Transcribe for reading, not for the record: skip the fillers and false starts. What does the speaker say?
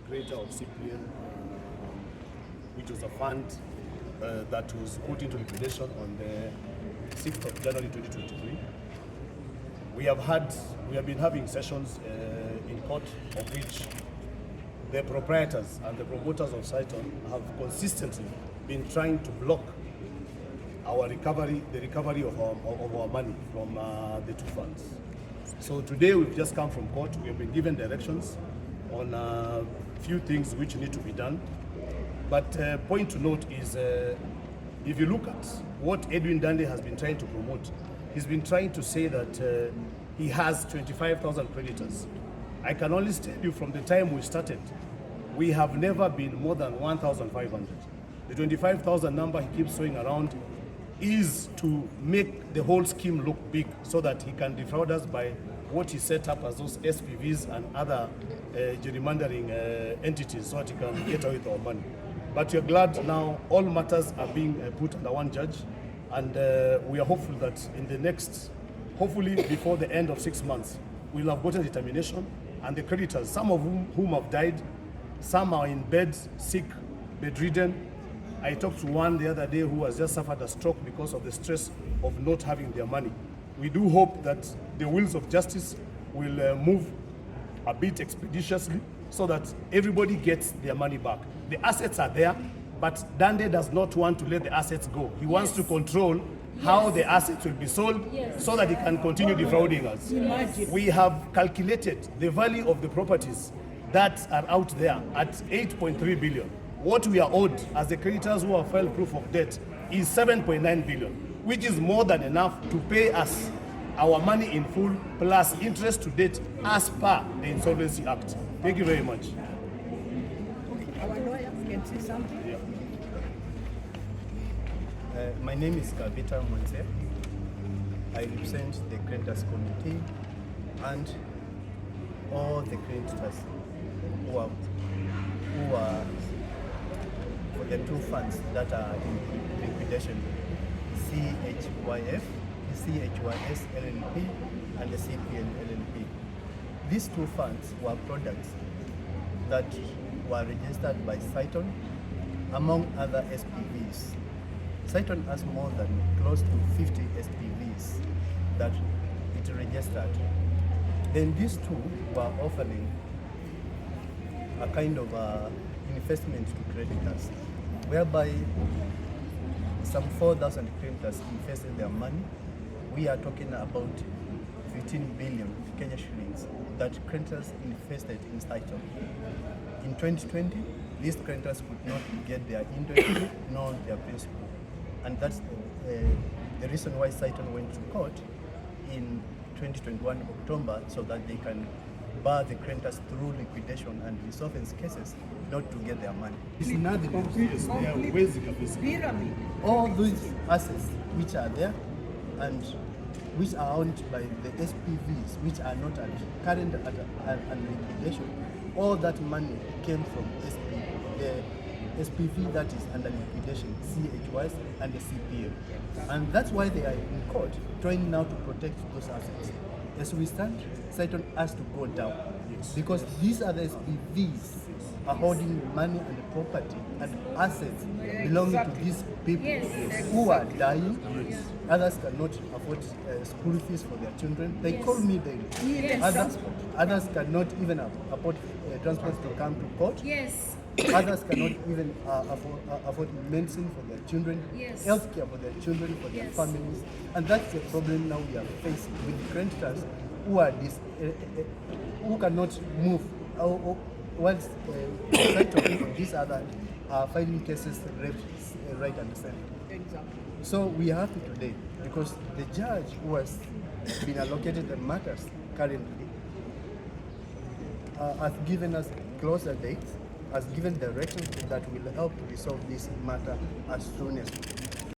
creator of CPN, which was a fund that was put into liquidation on the 6th of January 2023. We have been having sessions in court, of which the proprietors and the promoters of CYTONN have consistently been trying to block our recovery, the recovery of our money from the two funds. So today we've just come from court. We have been given directions on a few things which need to be done. But point to note is, if you look at what Edwin Dande has been trying to promote, he's been trying to say that he has 25,000 creditors. I can only tell you from the time we started, we have never been more than 1,500. The 25,000 number he keeps throwing around is to make the whole scheme look big so that he can defraud us by what he set up as those SPVs and other gerrymandering entities so that he can get away with our money. But we're glad now all matters are being put under one judge, and we are hopeful that in the next, hopefully before the end of 6 months, we'll have gotten determination, and the creditors, some of whom have died, some are in bed, sick, bedridden. I talked to one the other day who has just suffered a stroke because of the stress of not having their money. We do hope that the wheels of justice will move a bit expeditiously so that everybody gets their money back. The assets are there, but Dande does not want to let the assets go. He wants to control how the assets will be sold so that he can continue defrauding us. We have calculated the value of the properties that are out there at 8.3 billion. What we are owed as the creditors who have filed proof of debt is 7.9 billion, which is more than enough to pay us our money in full plus interest to date as per the Insolvency Act. Thank you very much. Okay, our lawyers can say something. Yeah. My name is Kavita Monse. I represent the creditors committee and all the creditors who are for the two funds that are in liquidation, CHYF, the CHYS LLP, and the CPN LLP. These two funds were products that were registered by CYTONN among other SPVs. CYTONN has more than close to 50 SPVs that it registered. Then these two were offering a kind of investment to creditors, whereby some 4,000 creditors invested their money. We are talking about 15 billion Kenya shillings that creditors invested in CYTONN. In 2020, these creditors could not get their interest nor their principal. And that's the reason why CYTONN went to court in 2021 October, so that they can bar the creditors through liquidation and insolvency cases not to get their money. It's nothing. All these assets which are there and which are owned by the SPVs, which are not at current at liquidation, all that money came from the SPV that is under liquidation, CHYs and the CPA. And that's why they are in court, trying now to protect those assets. As we stand, CYTONN has to go down, because these are the SPVs are holding money and property and assets belonging to these people who are dying. Others cannot afford school fees for their children. They call me daily. Others cannot even afford transport to come to court. Others cannot even afford medicine for their children, healthcare for their children, for their families. And that's the problem now we are facing with creditors who are who cannot move. Once on these other filing cases right and center. Exactly. So we are happy today because the judge who has been allocated the matters currently has given us closer dates, has given directions that will help to resolve this matter as soon as possible.